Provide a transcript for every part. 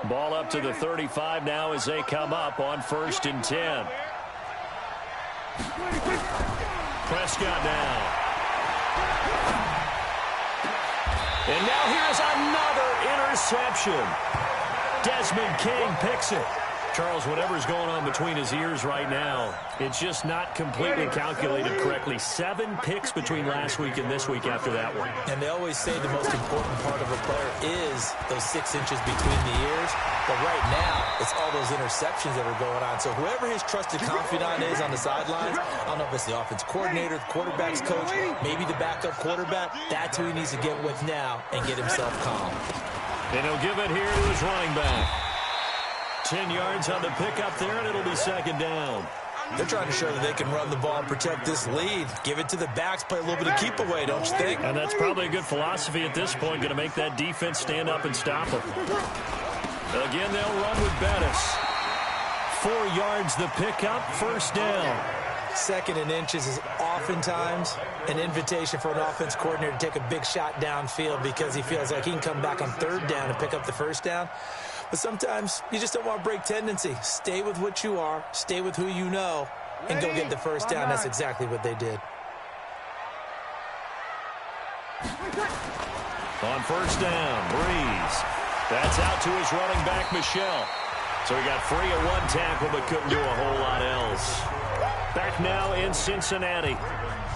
Ball up to the 35 now as they come up on 1st and 10. Prescott now. And now here's another interception. Desmond King picks it. Charles, whatever's going on between his ears right now, it's just not completely calculated correctly. 7 picks between last week and this week after that one. And they always say the most important part of a player is those 6 inches between the ears. But right now, it's all those interceptions that are going on. So whoever his trusted confidant is on the sidelines, I don't know if it's the offense coordinator, the quarterback's coach, maybe the backup quarterback, that's who he needs to get with now and get himself calm. And he'll give it here to his running back. 10 yards on the pickup there, and it'll be 2nd down. They're trying to show that they can run the ball and protect this lead. Give it to the backs, play a little bit of keep away, don't you think? And that's probably a good philosophy at this point, going to make that defense stand up and stop them. Again, they'll run with Bettis. 4 yards the pickup, 1st down. 2nd and inches is oftentimes an invitation for an offense coordinator to take a big shot downfield because he feels like he can come back on 3rd down and pick up the 1st down. But sometimes you just don't want to break tendency. Stay with what you are, stay with who you know, and go get the 1st down. That's exactly what they did. On 1st down, Breeze. That's out to his running back, Michelle. So he got free at 1 tackle, but couldn't do a whole lot else. Back now in Cincinnati.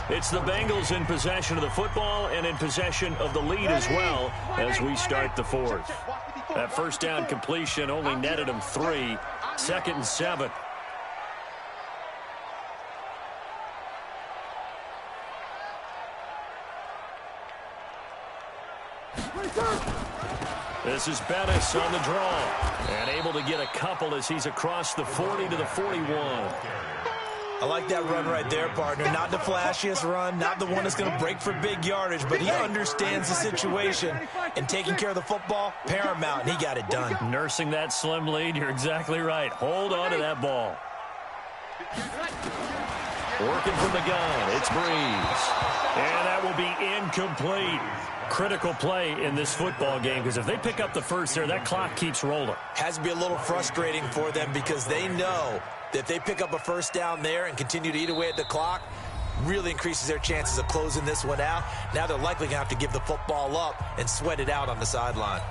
It's the Bengals in possession of the football and in possession of the lead as well as we start the 4th. That 1st down completion only netted him 3. 2nd and 7. This is Bettis on the draw. And able to get a couple as he's across the 40 to the 41. I like that run right there, partner. Not the flashiest run, not the one that's going to break for big yardage, but he understands the situation, and taking care of the football, paramount, and he got it done. Nursing that slim lead, you're exactly right. Hold on to that ball. Working from the gun, it's Breeze. And that will be incomplete. Critical play in this football game because if they pick up the 1st there, that clock keeps rolling. Has to be a little frustrating for them because they know that if they pick up a 1st down there and continue to eat away at the clock, really increases their chances of closing this one out. Now they're likely going to have to give the football up and sweat it out on the sideline.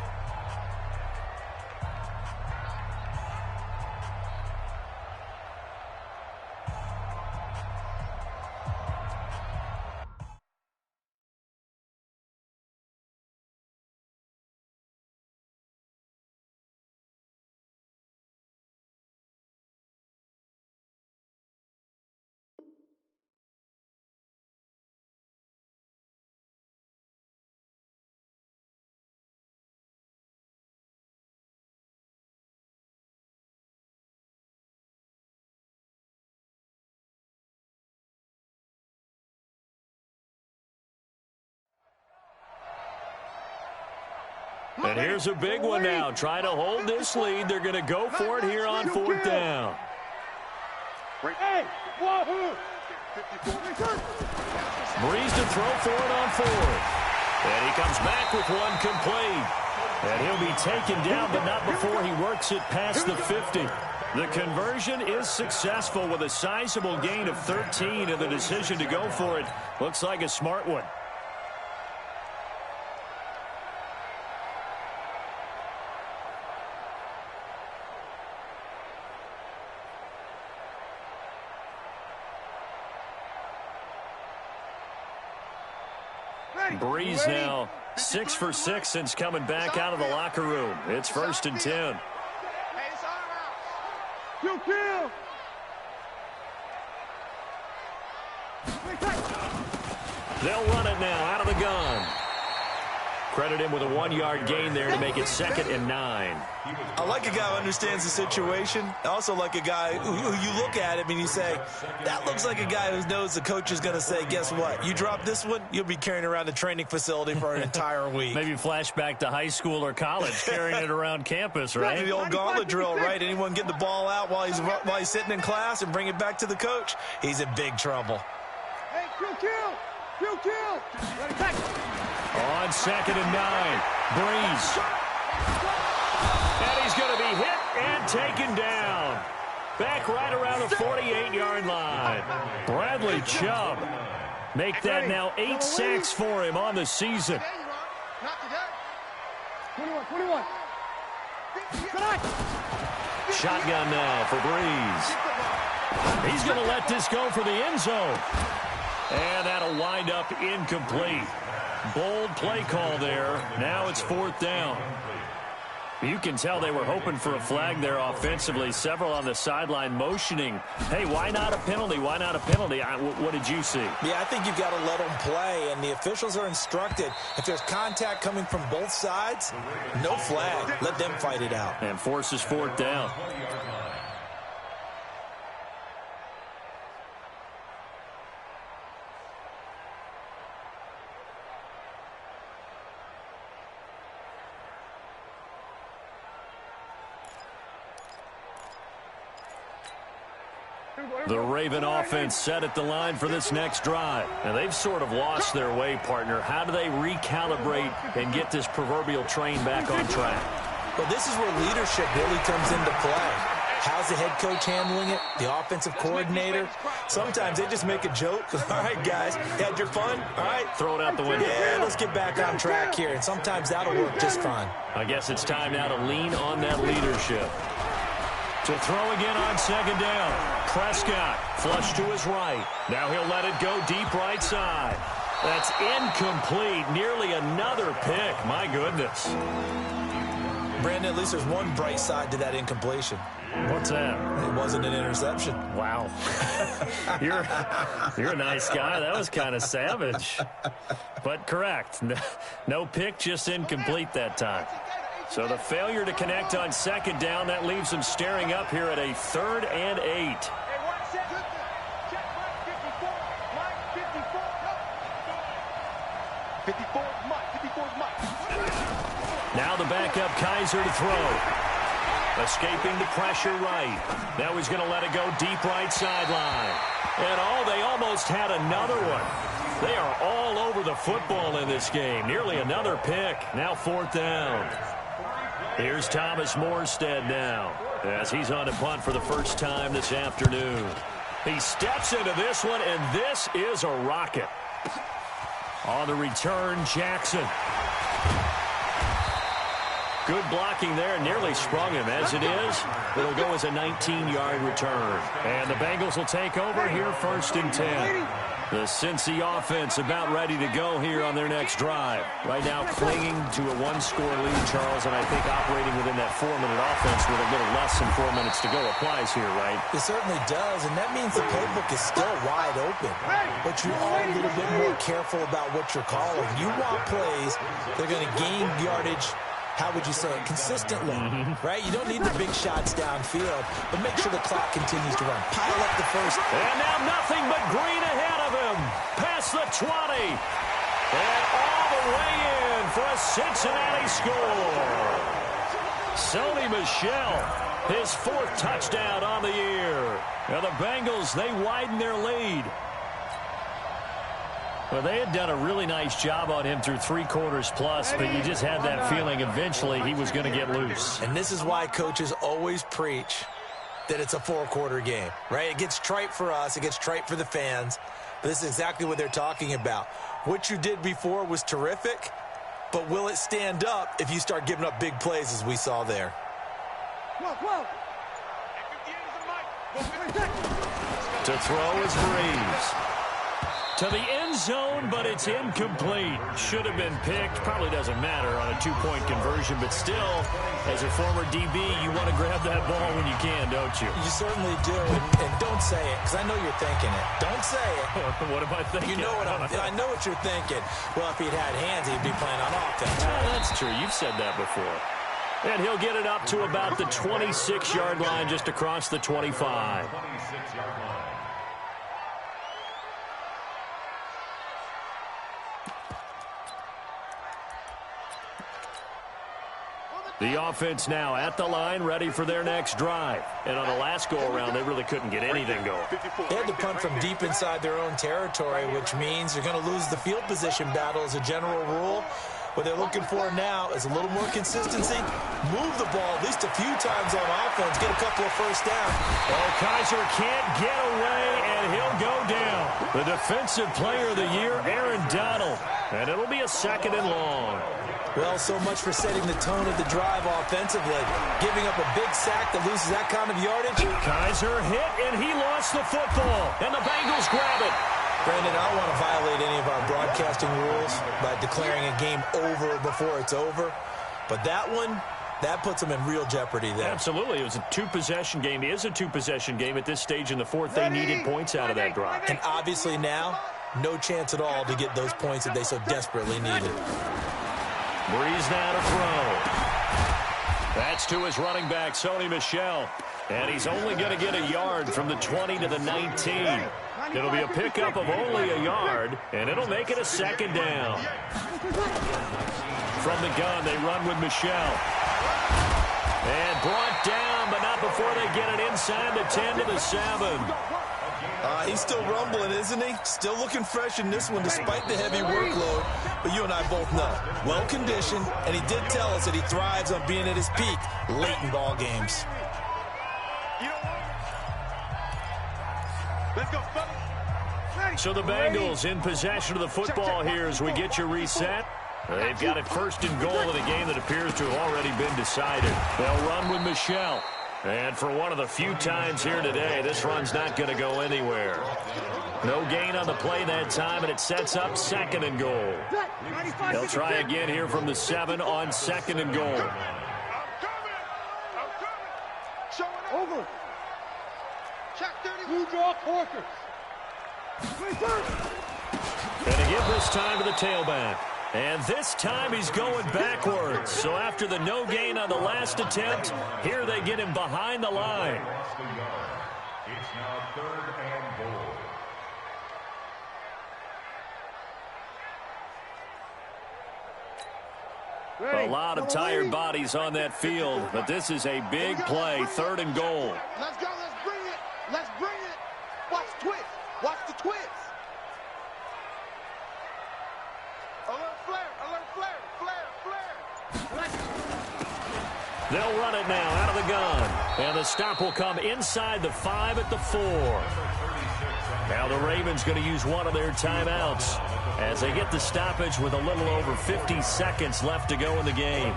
And here's a big one now. Trying to hold this lead. They're going to go for it here on 4th down. Breeze to throw for it on 4th. And he comes back with one complete. And he'll be taken down, but not before he works it past the 50. The conversion is successful with a sizable gain of 13, and the decision to go for it looks like a smart one. Breeze now 6 for 6 since coming back out of the locker room. It's 1st and 10. They'll run it now out of the gun. Credit him with a 1-yard gain there to make it 2nd and 9. I like a guy who understands the situation. I also like a guy who you look at him and you say, that looks like a guy who knows the coach is going to say, guess what? You drop this one, you'll be carrying around the training facility for an entire week. Maybe flashback to high school or college, carrying it around campus, right? The old gauntlet drill, right? Anyone get the ball out while he's sitting in class and bring it back to the coach? He's in big trouble. Hey, kill. On 2nd and 9, Breeze. And he's hit and taken down. Back right around the 48-yard line. Bradley Chubb. Make that now 8 sacks for him on the season. 21. Shotgun now for Breeze. He's going to let this go for the end zone. And that'll wind up incomplete. Bold play call there. Now it's 4th down. You can tell they were hoping for a flag there offensively. Several on the sideline motioning. Hey, why not a penalty? Why not a penalty? What did you see? Yeah, I think you've got to let them play, and the officials are instructed. If there's contact coming from both sides, no flag. Let them fight it out. And forces 4th down. The Raven offense set at the line for this next drive. And they've sort of lost their way, partner. How do they recalibrate and get this proverbial train back on track? Well, this is where leadership really comes into play. How's the head coach handling it? The offensive coordinator? Sometimes they just make a joke. All right, guys, had your fun? All right. Throw it out the window. Yeah, let's get back on track here. And sometimes that'll work just fine. I guess it's time now to lean on that leadership. To throw again on 2nd down. Prescott flush to his right. Now he'll let it go deep right side. That's incomplete. Nearly another pick. My goodness. Brandon, at least there's one bright side to that incompletion. What's that? It wasn't an interception. Wow. You're a nice guy. That was kind of savage. But correct. No pick, just incomplete that time. So the failure to connect on 2nd down, that leaves them staring up here at a 3rd and 8. Now the backup Kaiser to throw. Escaping the pressure right. Now he's going to let it go deep right sideline. And they almost had another one. They are all over the football in this game. Nearly another pick. Now 4th down. Here's Thomas Morstead now as he's on to punt for the first time this afternoon. He steps into this one, and this is a rocket. On the return, Jackson. Good blocking there, nearly sprung him. As it is, it'll go as a 19-yard return. And the Bengals will take over here 1st and 10. The Cincy offense about ready to go here on their next drive. Right now clinging to a 1-score lead, Charles, and I think operating within that 4-minute offense with a little less than 4 minutes to go applies here, right? It certainly does, and that means the playbook is still wide open. But you are a little bit more careful about what you're calling. You want plays that are going to gain yardage, how would you say it, consistently, right? You don't need the big shots downfield, but make sure the clock continues to run. Pile up the first. And now nothing but green ahead of him. Past the 20. And all the way in for a Cincinnati score. Sony Michel, his 4th touchdown on the year. Now the Bengals, they widen their lead. Well, they had done a really nice job on him through 3 quarters plus, but you just had that feeling eventually he was going to get loose. And this is why coaches always preach that it's a 4-quarter game, right? It gets trite for us. It gets trite for the fans. But this is exactly what they're talking about. What you did before was terrific, but will it stand up if you start giving up big plays as we saw there? To throw is Breeze. To the end zone, but it's incomplete. Should have been picked. Probably doesn't matter on a 2-point conversion, but still, as a former DB, you want to grab that ball when you can, don't you? You certainly do, and don't say it, because I know you're thinking it. Don't say it. What am I thinking? You know what I know what you're thinking. Well, if he'd had hands, he'd be playing on offense. That's true. You've said that before. And he'll get it up to about the 26-yard line, just across the 25. The offense now at the line, ready for their next drive. And on the last go-around, they really couldn't get anything going. They had to punt from deep inside their own territory, which means you're going to lose the field position battle as a general rule. What they're looking for now is a little more consistency, move the ball at least a few times on offense, get a couple of first downs. Oh, Kaiser can't get away, and he'll go down. The Defensive Player of the Year, Aaron Donald. And it'll be a 2nd and long. Well, so much for setting the tone of the drive offensively. Giving up a big sack that loses that kind of yardage. Kaiser hit, and he lost the football. And the Bengals grab it. Brandon, I don't want to violate any of our broadcasting rules by declaring a game over before it's over. But that one, that puts them in real jeopardy there. Absolutely. It was a 2-possession game. It is a 2-possession game at this stage in the 4th. They needed points out of that drive. And obviously now, no chance at all to get those points that they so desperately needed. Breeze now to throw. That's to his running back, Sony Michel. And he's only going to get a yard from the 20 to the 19. It'll be a pickup of only a yard, and it'll make it a 2nd down. From the gun, they run with Michel. And brought down, but not before they get it inside the 10 to the 7. He's still rumbling, isn't he? Still looking fresh in this one despite the heavy workload. But you and I both know, well-conditioned, and he did tell us that he thrives on being at his peak late in ball games. Let's go, fellas. So the Bengals in possession of the football here as we get you reset. They've got it 1st and goal in a game that appears to have already been decided. They'll run with Michel. And for one of the few times here today, this run's not going to go anywhere. No gain on the play that time, and it sets up 2nd and goal. They'll try again here from the 7 on 2nd and goal. Over. Check 30. Blue draw Corker. And to give this time to the tailback. And this time he's going backwards. So after the no gain on the last attempt, here they get him behind the line. It's now 3rd and goal. A lot of tired bodies on that field, but this is a big play, 3rd and goal. Let's go. Let's bring it. Let's bring it. Watch twist. Watch the twist. Alert flare. Alert flare. Flare. Flare. They'll run it now out of the gun. And the stop will come inside the 5 at the 4. Now the Ravens going to use one of their timeouts as they get the stoppage with a little over 50 seconds left to go in the game.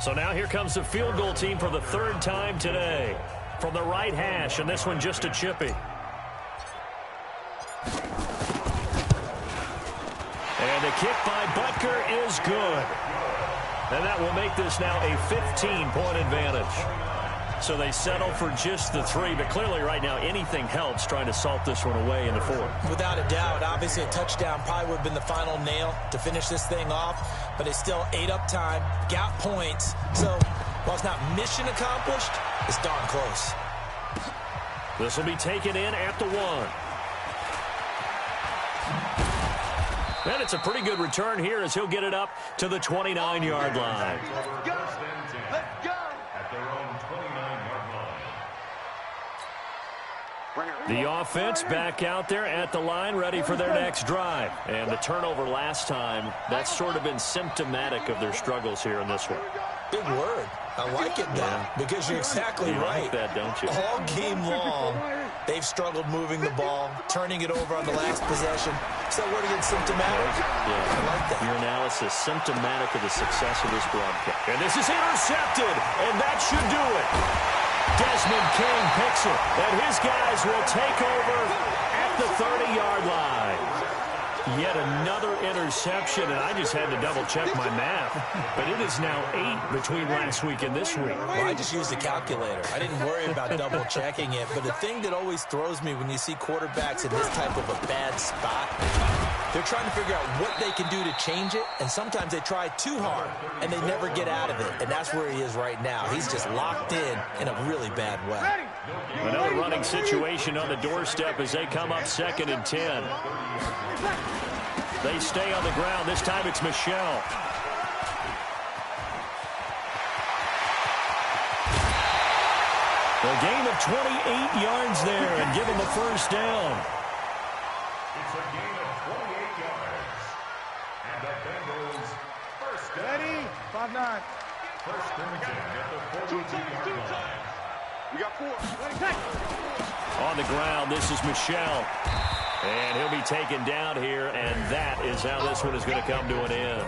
So now here comes the field goal team for the 3rd time today. From the right hash, and this one just a chippy. And the kick by Butker is good. And that will make this now a 15-point advantage. So they settle for just the 3, but clearly right now anything helps trying to salt this one away in the 4th. Without a doubt, obviously a touchdown probably would have been the final nail to finish this thing off, but it's still ate up time, got points. So while it's not mission accomplished, it's darn close. This will be taken in at the 1. And it's a pretty good return here as he'll get it up to the 29-yard line. Let's go. Let's go. At their own 29-yard line. The offense back out there at the line, ready for their next drive. And the turnover last time, that's sort of been symptomatic of their struggles here in this one. Big word. I like it, though, because you're exactly right. You like that, don't you? All game long, they've struggled moving the ball, turning it over on the last possession. So word again, symptomatic? Yeah, I like that. Your analysis, symptomatic of the success of this broadcast. And this is intercepted, and that should do it. Desmond King picks it, and his guys will take over at the 30-yard line. Yet another interception, and I just had to double-check my math. But it is now 8 between last week and this week. Well, I just used a calculator. I didn't worry about double-checking it. But the thing that always throws me when you see quarterbacks in this type of a bad spot, they're trying to figure out what they can do to change it, and sometimes they try too hard, and they never get out of it. And that's where he is right now. He's just locked in a really bad way. Another running situation on the doorstep as they come up 2nd and 10. They stay on the ground. This time it's Michel. A gain of 28 yards there and give him a first down. It's a gain of 28 yards. And the Bengals first down. Ready? 5-9. First and 10 at the 42-yard line. We got 4. Ready, take. On the ground, this is Michel. And he'll be taken down here, and that is how this one is going to come to an end.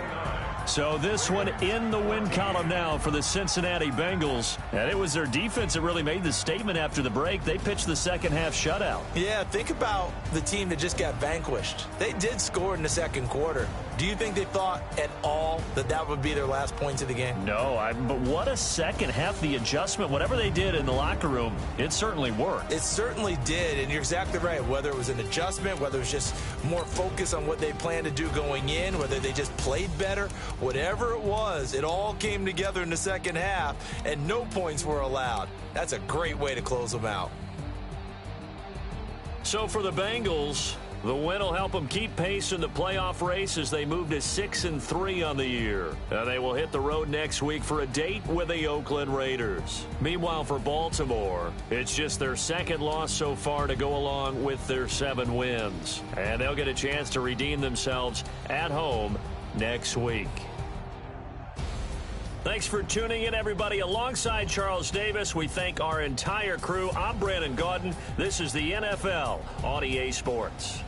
So this one in the win column now for the Cincinnati Bengals. And it was their defense that really made the statement after the break. They pitched the second half shutout. Yeah, think about the team that just got vanquished. They did score in the second quarter. Do you think they thought at all that that would be their last points of the game? No, but what a second half. The adjustment, whatever they did in the locker room, it certainly worked. It certainly did, and you're exactly right. Whether it was an adjustment, whether it was just more focus on what they planned to do going in, whether they just played better, whatever it was, it all came together in the second half, and no points were allowed. That's a great way to close them out. So for the Bengals, the win will help them keep pace in the playoff race as they move to 6-3 on the year. And they will hit the road next week for a date with the Oakland Raiders. Meanwhile, for Baltimore, it's just their second loss so far to go along with their 7 wins. And they'll get a chance to redeem themselves at home next week. Thanks for tuning in, everybody. Alongside Charles Davis, we thank our entire crew. I'm Brandon Gaudin. This is the NFL on EA Sports.